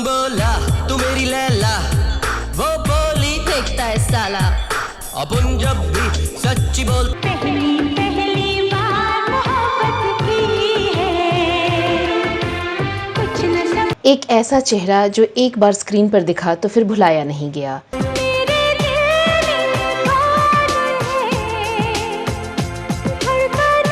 बोला तू मेरी लैला, वो बोली देखता है साला, अपन जब भी सच्ची बोल। पहली पहली बार मोहब्बत की है, कुछ न सब एक ऐसा चेहरा जो एक बार स्क्रीन पर दिखा तो फिर भुलाया नहीं गया। मेरे दिल में कौन है, धड़कनों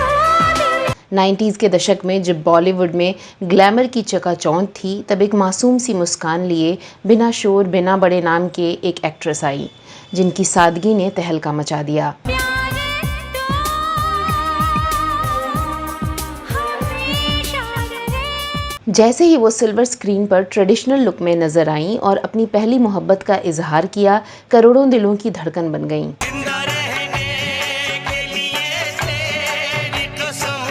में 90s के दशक में जब बॉलीवुड में ग्लैमर की चकाचौंध थी, तब एक मासूम सी मुस्कान लिए बिना शोर बिना बड़े नाम के एक एक्ट्रेस आई, जिनकी सादगी ने तहलका मचा दिया। प्यारे तो हमेशा रहे। जैसे ही वो सिल्वर स्क्रीन पर ट्रेडिशनल लुक में नजर आईं और अपनी पहली मोहब्बत का इजहार किया, करोड़ों दिलों की धड़कन बन गईं। जिंदा रहने के लिए तेरी कसम,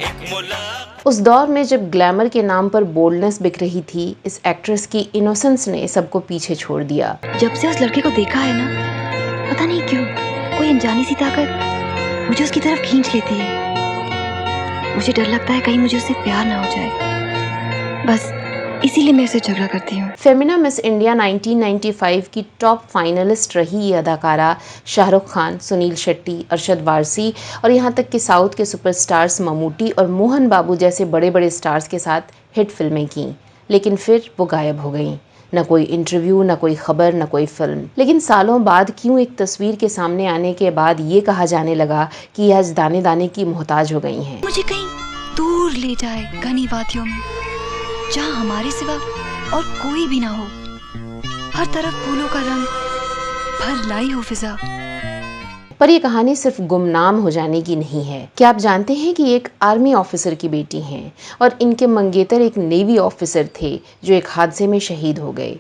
एक मुलाकात। उस दौर में जब ग्लैमर के नाम पर बोल्डनेस बिक रही थी, इस एक्ट्रेस की इनोसेंस ने सबको पीछे छोड़ दिया। जब से उस लड़के को देखा है ना, पता नहीं क्यों कोई अनजानी सी ताकत मुझे उसकी तरफ खींच लेती है। मुझे डर लगता है कहीं मुझे उससे प्यार ना हो जाए, बस इसीलिए मैं उससे झगड़ा करती हूँ। फेमिना मिस इंडिया 1995 की टॉप फाइनलिस्ट रही ये अदाकारा शाहरुख खान, सुनील शेट्टी, अरशद वारसी और यहाँ तक कि साउथ के सुपरस्टार्स ममूटी और मोहन बाबू जैसे बड़े बड़े स्टार्स के साथ हिट फिल्में की, लेकिन फिर वो गायब हो गईं। न कोई इंटरव्यू, न कोई खबर, न कोई फिल्म। लेकिन सालों बाद क्यों एक तस्वीर के सामने आने के बाद ये कहा जाने लगा कि ये आज दाने दाने की मोहताज हो गई हैं। मुझे कहीं दूर ले जाए घनी वादियों में, जहाँ हमारे सिवा और कोई भी ना हो, हर तरफ फूलों का रंग भर लाई हो फिजा। पर ये कहानी सिर्फ गुमनाम हो जाने की नहीं है। क्या आप जानते हैं कि एक आर्मी ऑफिसर की बेटी हैं और इनके मंगेतर एक नेवी ऑफिसर थे जो एक हादसे में शहीद हो गए।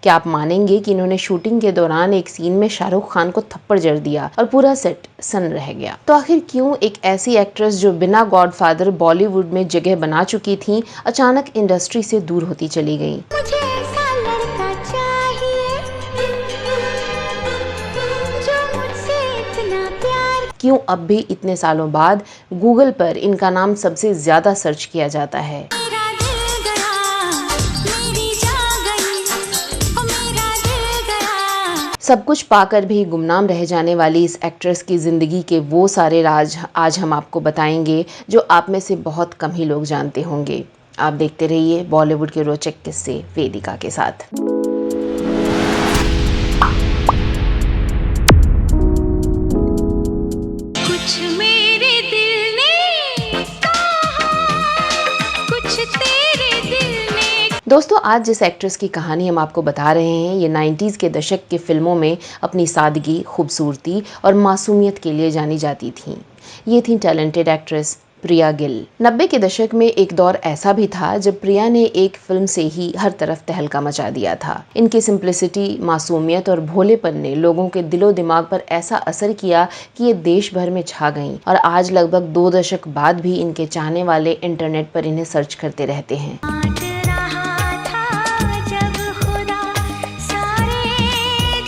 क्या आप मानेंगे कि इन्होंने शूटिंग के दौरान एक सीन में शाहरुख खान को थप्पड़ जड़ दिया और पूरा सेट सन्न रह गया। तो आखिर क्यों एक ऐसी एक्ट्रेस जो बिना गॉडफादर बॉलीवुड में जगह बना चुकी थी, अचानक इंडस्ट्री से दूर होती चली गई? मुझे ऐसा लड़का चाहिए जो मुझसे इतना प्यार। क्यों अब भी इतने सालों बाद गूगल पर इनका नाम सबसे ज्यादा सर्च किया जाता है? मेरा दिल गया, मेरी जान गई, ओ मेरा दिल गया। सब कुछ पाकर भी गुमनाम रह जाने वाली इस एक्ट्रेस की जिंदगी के वो सारे राज आज हम आपको बताएंगे जो आप में से बहुत कम ही लोग जानते होंगे। आप देखते रहिए बॉलीवुड के रोचक किस्से वेदिका के साथ। कुछ मेरे दिल ने कहा, कुछ तेरे दिल ने। दोस्तों, आज जिस एक्ट्रेस की कहानी हम आपको बता रहे हैं, ये 90s के दशक की फिल्मों में अपनी सादगी, खूबसूरती और मासूमियत के लिए जानी जाती थीं। ये थी टैलेंटेड एक्ट्रेस प्रिया गिल। 90 के दशक में एक दौर ऐसा भी था जब प्रिया ने एक फिल्म से ही हर तरफ तहलका मचा दिया था। इनकी सिंप्लिसिटी, मासूमियत और भोलेपन ने लोगों के दिलो दिमाग पर ऐसा असर किया कि ये देश भर में छा गईं और आज लगभग 2 दशक बाद भी इनके चाहने वाले इंटरनेट पर इन्हें सर्च करते रहते हैं। बांट रहा था जब खुदा सारे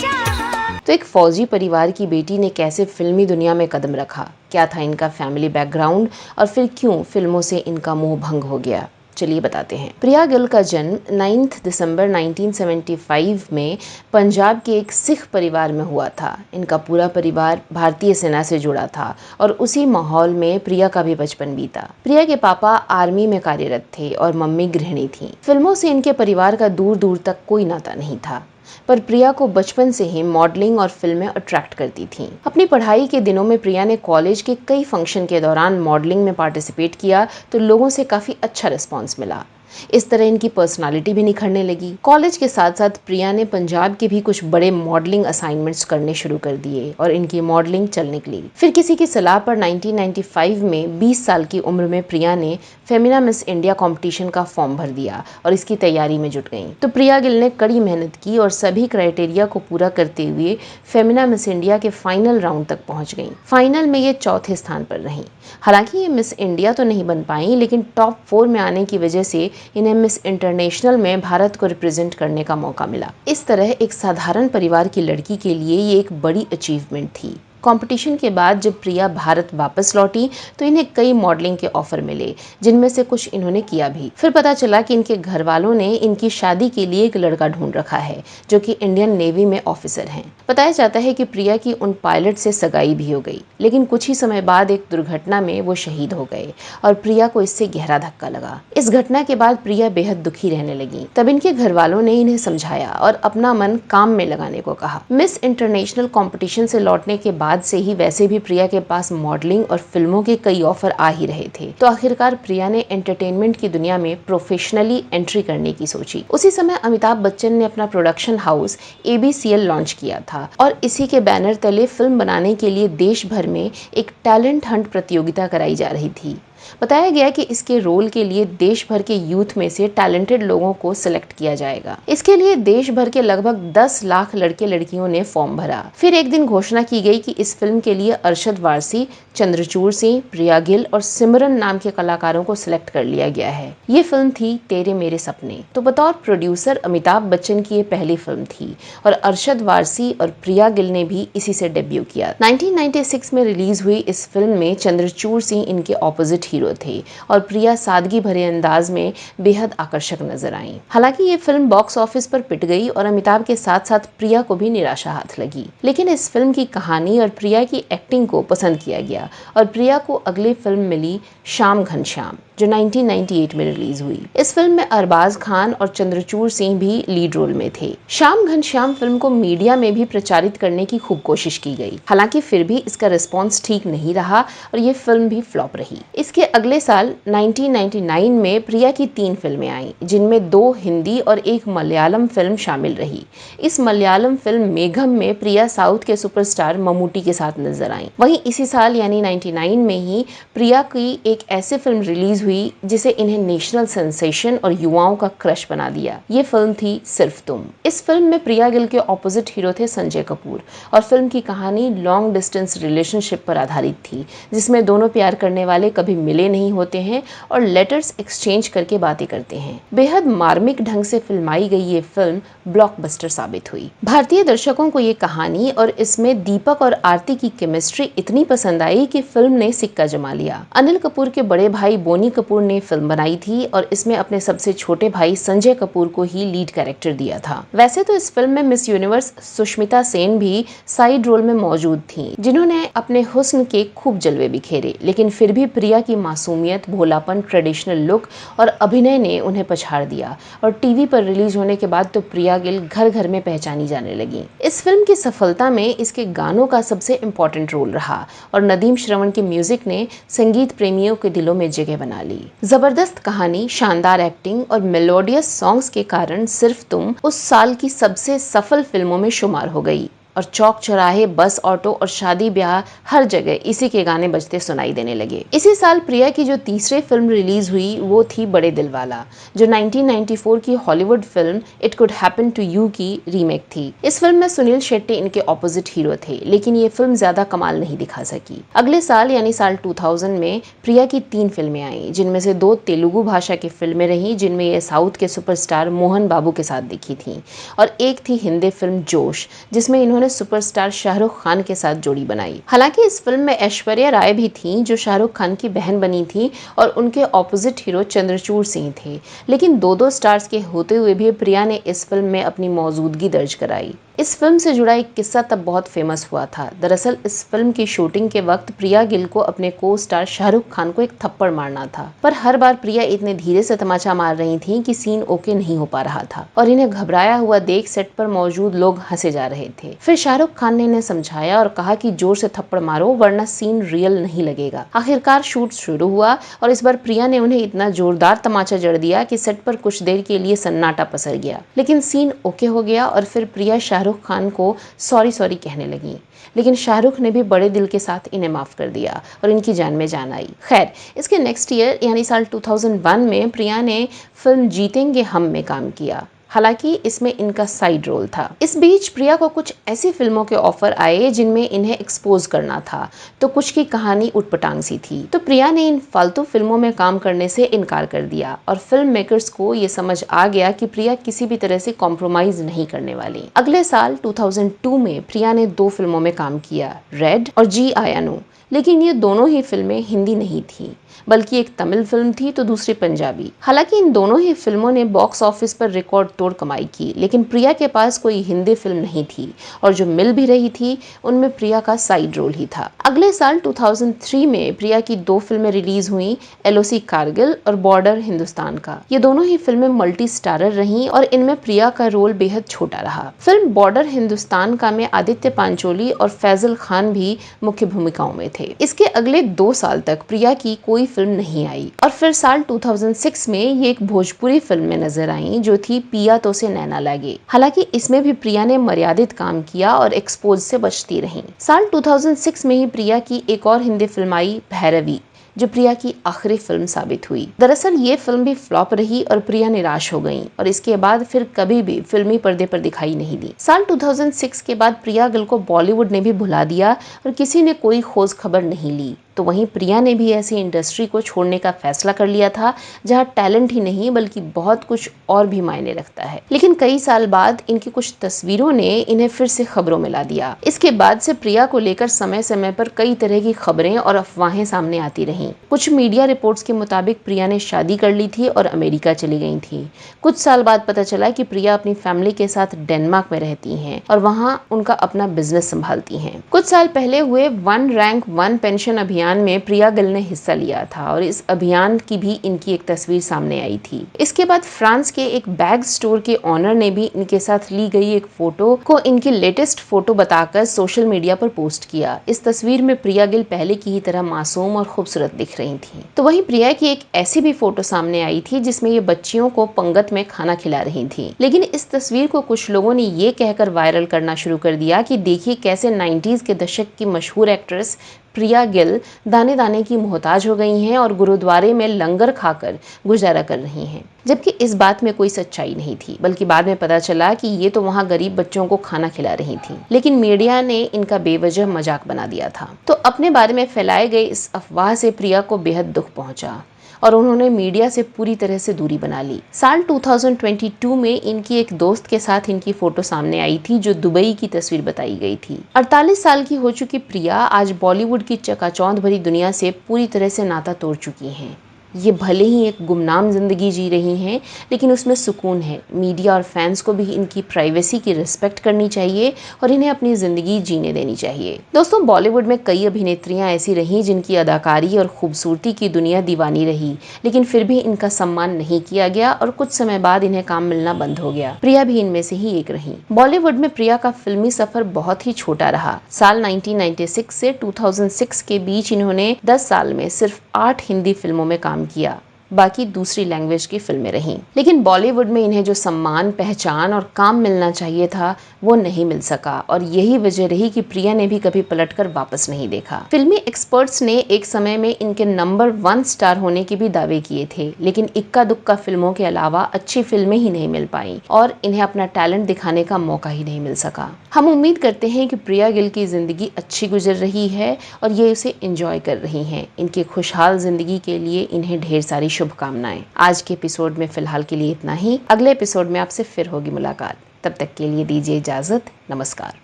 जहां। तो एक फौजी परिवार की बेटी ने कैसे फिल्मी दुनिया में कदम रखा, क्या था इनका फैमिली बैकग्राउंड और फिर क्यों फिल्मों से इनका मोह भंग हो गया, चलिए बताते हैं। प्रिया गिल का जन्म 9 दिसंबर 1975 में पंजाब के एक सिख परिवार में हुआ था। इनका पूरा परिवार भारतीय सेना से जुड़ा था और उसी माहौल में प्रिया का भी बचपन बीता। प्रिया के पापा आर्मी में कार्यरत थे और मम्मी गृहिणी थी। फिल्मों से इनके परिवार का दूर दूर तक कोई नाता नहीं था, पर प्रिया को बचपन से ही मॉडलिंग और फिल्में अट्रैक्ट करती थीं। अपनी पढ़ाई के दिनों में प्रिया ने कॉलेज के कई फंक्शन के दौरान मॉडलिंग में पार्टिसिपेट किया तो लोगों से काफ़ी अच्छा रिस्पांस मिला। इस तरह इनकी पर्सनालिटी भी निखरने लगी। कॉलेज के साथ साथ प्रिया ने पंजाब के भी कुछ बड़े मॉडलिंग असाइनमेंट्स करने शुरू कर दिए और इनकी मॉडलिंग चल निकली। फिर किसी की सलाह पर 1995 में 20 साल की उम्र में प्रिया ने फेमिना मिस इंडिया कंपटीशन का फॉर्म भर दिया और इसकी तैयारी में जुट गईं। तो प्रिया गिल ने कड़ी मेहनत की और सभी क्राइटेरिया को पूरा करते हुए फेमिना मिस इंडिया के फाइनल राउंड तक पहुंच गईं। फाइनल में ये चौथे स्थान पर रहीं। हालांकि ये मिस इंडिया तो नहीं बन पाई, लेकिन टॉप 4 में आने की वजह से इन्हें मिस इंटरनेशनल में भारत को रिप्रेजेंट करने का मौका मिला। इस तरह एक साधारण परिवार की लड़की के लिए ये एक बड़ी अचीवमेंट थी। कंपटीशन के बाद जब प्रिया भारत वापस लौटी तो इन्हें कई मॉडलिंग के ऑफर मिले, जिनमें से कुछ इन्होंने किया भी। फिर पता चला कि इनके घर वालों ने इनकी शादी के लिए एक लड़का ढूंढ रखा है जो कि इंडियन नेवी में ऑफिसर हैं। बताया जाता है कि प्रिया की उन पायलट से सगाई भी हो गई, लेकिन कुछ ही समय बाद एक दुर्घटना में वो शहीद हो गए और प्रिया को इससे गहरा धक्का लगा। इस घटना के बाद प्रिया बेहद दुखी रहने लगी। तब इनके घर वालों ने इन्हें समझाया और अपना मन काम में लगाने को कहा। मिस इंटरनेशनल कंपटीशन से लौटने के बाद से ही वैसे भी प्रिया के पास मॉडलिंग और फिल्मों के कई ऑफर आ ही रहे थे, तो आखिरकार प्रिया ने एंटरटेनमेंट की दुनिया में प्रोफेशनली एंट्री करने की सोची। उसी समय अमिताभ बच्चन ने अपना प्रोडक्शन हाउस ABCL लॉन्च किया था और इसी के बैनर तले फिल्म बनाने के लिए देश भर में एक टैलेंट हंट प्रतियोगिता कराई जा रही थी। बताया गया कि इसके रोल के लिए देश भर के यूथ में से टैलेंटेड लोगों को सिलेक्ट किया जाएगा। इसके लिए देश भर के लगभग 10 लाख लड़के लड़कियों ने फॉर्म भरा। फिर एक दिन घोषणा की गई कि इस फिल्म के लिए अरशद वारसी, चंद्रचूड़ सिंह, प्रिया गिल और सिमरन नाम के कलाकारों को सिलेक्ट कर लिया गया है। ये फिल्म थी तेरे मेरे सपने। तो बतौर प्रोड्यूसर अमिताभ बच्चन की ये पहली फिल्म थी और अरशद वारसी और प्रिया गिल ने भी इसी से डेब्यू किया। 1996 में रिलीज हुई इस फिल्म में चंद्रचूड़ सिंह इनके ऑपोजिट हीरो थे और प्रिया सादगी भरे अंदाज में बेहद आकर्षक नजर आईं। हालांकि ये फिल्म बॉक्स ऑफिस पर पिट गई और अमिताभ के साथ साथ प्रिया को भी निराशा हाथ लगी, लेकिन इस फिल्म की कहानी और प्रिया की एक्टिंग को पसंद किया गया और प्रिया को अगली फिल्म मिली श्याम घनश्याम, जो 1998 में रिलीज हुई। इस फिल्म में अरबाज खान और चंद्रचूड़ सिंह भी लीड रोल में थे। श्याम घनश्याम फिल्म को मीडिया में भी प्रचारित करने की खूब कोशिश की गई, हालांकि फिर भी इसका रिस्पॉन्स ठीक नहीं रहा और ये फिल्म भी फ्लॉप रही। इसके अगले साल 1999 में प्रिया की 3 फिल्में आईं, जिनमें 2 हिंदी और 1 मलयालम फिल्म शामिल रही। इस मलयालम फिल्म मेघम में प्रिया साउथ के सुपरस्टार ममूटी के साथ नजर आईं। वहीं इसी साल यानी 99 में ही प्रिया की एक ऐसी फिल्म रिलीज हुई जिसे इन्हें नेशनल सेंसेशन और युवाओं का क्रश बना दिया। ये फिल्म थी सिर्फ तुम। इस फिल्म में प्रिया गिल के ऑपोजिट हीरो थे संजय कपूर और फिल्म की कहानी लॉन्ग डिस्टेंस रिलेशनशिप पर आधारित थी, जिसमें दोनों प्यार करने वाले कभी मिले नहीं होते हैं और लेटर्स एक्सचेंज करके बातें करते हैं। बेहद मार्मिक ढंग से फिल्माई गई ये फिल्म ब्लॉकबस्टर साबित हुई। भारतीय दर्शकों को ये कहानी और इसमें दीपक और आरती की केमिस्ट्री इतनी पसंद आई कि फिल्म ने सिक्का जमा लिया। अनिल कपूर के बड़े भाई बोनी कपूर ने फिल्म बनाई थी और इसमें अपने सबसे छोटे भाई संजय कपूर को ही लीड कैरेक्टर दिया था। वैसे तो इस फिल्म में मिस यूनिवर्स सुष्मिता सेन भी साइड रोल में मौजूद थी, जिन्होंने अपने हुस्न के खूब जलवे बिखेरे, लेकिन फिर भी प्रिया की मासूमियत, भोलापन, ट्रेडिशनल लुक और अभिनय ने उन्हें पछाड़ दिया और टीवी पर रिलीज होने के बाद तो प्रिया गिल घर घर में पहचानी जाने लगी। इस फिल्म की सफलता में इसके गानों का सबसे इम्पोर्टेंट रोल रहा और नदीम श्रवण के म्यूजिक ने संगीत प्रेमियों के दिलों में जगह बना ली। जबरदस्त कहानी, शानदार एक्टिंग और मेलोडियस सॉन्ग्स के कारण सिर्फ तुम उस साल की सबसे सफल फिल्मों में शुमार हो गई और चौक चौराहे, बस, ऑटो और शादी ब्याह हर जगह इसी के गाने बजते सुनाई देने लगे। इसी साल प्रिया की जो तीसरी फिल्म रिलीज हुई वो थी बड़े दिल वाला, जो 1994 की Hollywood film it could happen to you की रीमेक थी। इस फिल्म में सुनील शेट्टी इनके ऑपोजिट हीरो थे, लेकिन ये फिल्म ज्यादा कमाल नहीं दिखा सकी। अगले साल यानी साल 2000 में प्रिया की 3 फिल्में आई, जिनमें से 2 तेलुगु भाषा की फिल्में रही, जिनमें ये साउथ के सुपरस्टार मोहन बाबू के साथ दिखी थी, और एक थी हिंदी फिल्म जोश, जिसमें इन्होंने सुपरस्टार शाहरुख खान के साथ जोड़ी बनाई। हालांकि इस फिल्म में ऐश्वर्या राय भी थी, जो शाहरुख खान की बहन बनी थी, और उनके ऑपोजिट हीरो चंद्रचूड़ सिंह थे। लेकिन 2-2 स्टार्स के होते हुए भी प्रिया ने इस फिल्म में अपनी मौजूदगी दर्ज कराई। इस फिल्म से जुड़ा एक किस्सा तब बहुत फेमस हुआ था। दरअसल इस फिल्म की शूटिंग के वक्त प्रिया गिल को अपने को स्टार शाहरुख खान को एक थप्पड़ मारना था, पर हर बार प्रिया इतने धीरे से तमाचा मार रही थी कि सीन ओके नहीं हो पा रहा था और इन्हें घबराया हुआ देख सेट पर मौजूद लोग हंसे जा रहे थे। फिर शाहरुख खान ने इन्हें समझाया और कहा कि जोर से थप्पड़ मारो वरना सीन रियल नहीं लगेगा। आखिरकार शूट शुरू हुआ और इस बार प्रिया ने उन्हें इतना जोरदार तमाचा जड़ दिया कि सेट पर कुछ देर के लिए सन्नाटा पसर गया, लेकिन सीन ओके हो गया और फिर प्रिया शाहरुख खान को सॉरी कहने लगी। लेकिन शाहरुख ने भी बड़े दिल के साथ इन्हें माफ कर दिया और इनकी जान में जान आई। खैर, इसके नेक्स्ट ईयर यानी साल 2001 में प्रिया ने फिल्म जीतेंगे हम में काम किया। हालांकि इसमें इनका साइड रोल था। इस बीच प्रिया को कुछ ऐसी फिल्मों के ऑफर आए जिनमें इन्हें एक्सपोज करना था, तो कुछ की कहानी उटपटांग सी थी। तो प्रिया ने इन फालतू फिल्मों में काम करने से इनकार कर दिया और फिल्म मेकर्स को ये समझ आ गया कि प्रिया किसी भी तरह से कॉम्प्रोमाइज नहीं करने वाली। अगले साल 2002 में प्रिया ने 2 फिल्मों में काम किया, रेड और जी आयानो, लेकिन ये दोनों ही फिल्में हिंदी नहीं थी, बल्कि एक तमिल फिल्म थी तो दूसरी पंजाबी। हालांकि इन दोनों ही फिल्मों ने बॉक्स ऑफिस पर रिकॉर्ड तोड़ कमाई की, लेकिन प्रिया के पास कोई हिंदी फिल्म नहीं थी और जो मिल भी रही थी उनमें प्रिया का साइड रोल ही था। अगले साल 2003 में प्रिया की 2 फिल्में रिलीज हुई, LOC कारगिल और बॉर्डर हिंदुस्तान का। ये दोनों ही फिल्में मल्टी स्टारर रहीं और इनमें प्रिया का रोल बेहद छोटा रहा। फिल्म बॉर्डर हिंदुस्तान का में आदित्य पांचोली और फैजल खान भी मुख्य भूमिकाओं में थे। इसके अगले 2 साल तक प्रिया की कोई फिल्म नहीं आई और फिर साल 2006 में ये एक भोजपुरी फिल्म में नजर आई जो थी पिया तो से नैना लागे। हालांकि इसमें भी प्रिया ने मर्यादित काम किया और एक्सपोज से बचती रही। साल 2006 में ही प्रिया की एक और हिंदी फिल्म आई, भैरवी, जो प्रिया की आखिरी फिल्म साबित हुई। दरअसल ये फिल्म भी फ्लॉप रही और प्रिया निराश हो गईं और इसके बाद फिर कभी भी फिल्मी पर्दे पर दिखाई नहीं दी। साल 2006 के बाद प्रिया गिल को बॉलीवुड ने भी भुला दिया और किसी ने कोई खोज खबर नहीं ली। तो वहीं प्रिया ने भी ऐसी इंडस्ट्री को छोड़ने का फैसला कर लिया था जहां टैलेंट ही नहीं बल्कि बहुत कुछ और भी मायने रखता है। लेकिन कई साल बाद इनकी कुछ तस्वीरों ने इन्हें फिर से खबरों में ला दिया। इसके बाद से प्रिया को लेकर समय समय पर कई तरह की खबरें और अफवाहें सामने आती रहीं। कुछ मीडिया रिपोर्ट्स के मुताबिक प्रिया ने शादी कर ली थी और अमेरिका चली गई थी। कुछ साल बाद पता चला कि प्रिया अपनी फैमिली के साथ डेनमार्क में रहती हैं और वहां उनका अपना बिजनेस संभालती हैं। कुछ साल पहले हुए 1 रैंक 1 पेंशन अभियान में प्रिया गिल ने हिस्सा लिया था और इस अभियान की भी इनकी एक तस्वीर सामने आई थी। इसके बाद फ्रांस के एक बैग स्टोर के ऑनर ने भी इनके साथ ली गई एक फोटो को इनकी लेटेस्ट फोटो बताकर सोशल मीडिया पर पोस्ट किया। इस तस्वीर में प्रिया गिल पहले की ही तरह मासूम और खूबसूरत दिख रही थी। तो वहीं प्रिया की एक ऐसी भी फोटो सामने आई थी जिसमें ये बच्चियों को पंगत में खाना खिला रही थी। लेकिन इस तस्वीर को कुछ लोगों ने ये कहकर वायरल करना शुरू कर दिया कि देखिए कैसे 90s के दशक की मशहूर एक्ट्रेस प्रिया गिल दाने दाने की मोहताज हो गई हैं और गुरुद्वारे में लंगर खाकर गुजारा कर रही हैं, जबकि इस बात में कोई सच्चाई नहीं थी। बल्कि बाद में पता चला कि ये तो वहाँ गरीब बच्चों को खाना खिला रही थी, लेकिन मीडिया ने इनका बेवजह मजाक बना दिया था। तो अपने बारे में फैलाए गए इस अफवाह से प्रिया को बेहद दुख पहुंचा और उन्होंने मीडिया से पूरी तरह से दूरी बना ली। साल 2022 में इनकी एक दोस्त के साथ इनकी फोटो सामने आई थी जो दुबई की तस्वीर बताई गई थी। 48 साल की हो चुकी प्रिया आज बॉलीवुड की चकाचौंध भरी दुनिया से पूरी तरह से नाता तोड़ चुकी हैं। ये भले ही एक गुमनाम जिंदगी जी रही हैं, लेकिन उसमें सुकून है। मीडिया और फैंस को भी इनकी प्राइवेसी की रिस्पेक्ट करनी चाहिए और इन्हें अपनी जिंदगी जीने देनी चाहिए। दोस्तों, बॉलीवुड में कई अभिनेत्रियां ऐसी रहीं जिनकी अदाकारी और खूबसूरती की दुनिया दीवानी रही, लेकिन फिर भी इनका सम्मान नहीं किया गया और कुछ समय बाद इन्हें काम मिलना बंद हो गया। प्रिया भी इनमें से ही एक रही। बॉलीवुड में प्रिया का फिल्मी सफर बहुत ही छोटा रहा। साल 1996 से 2006 के बीच इन्होंने 10 साल में सिर्फ 8 हिंदी फिल्मों में काम किया, बाकी दूसरी लैंग्वेज की फिल्में रहीं। लेकिन बॉलीवुड में इन्हें जो सम्मान, पहचान और काम मिलना चाहिए था वो नहीं मिल सका और यही वजह रही कि प्रिया ने भी कभी पलटकर वापस नहीं देखा। फिल्मी एक्सपर्ट्स ने एक समय में इनके नंबर 1 स्टार होने के भी दावे किए थे, लेकिन इक्का दुक्का फिल्मों के अलावा अच्छी फिल्में ही नहीं मिल पाई और इन्हें अपना टैलेंट दिखाने का मौका ही नहीं मिल सका। हम उम्मीद करते हैं कि प्रिया गिल की जिंदगी अच्छी गुजर रही है और ये उसे एंजॉय कर रही हैं। इनकी खुशहाल जिंदगी के लिए इन्हें ढेर सारी शुभकामनाएं। आज के एपिसोड में फिलहाल के लिए इतना ही। अगले एपिसोड में आपसे फिर होगी मुलाकात। तब तक के लिए दीजिए इजाजत। नमस्कार।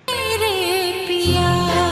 मेरे पिया।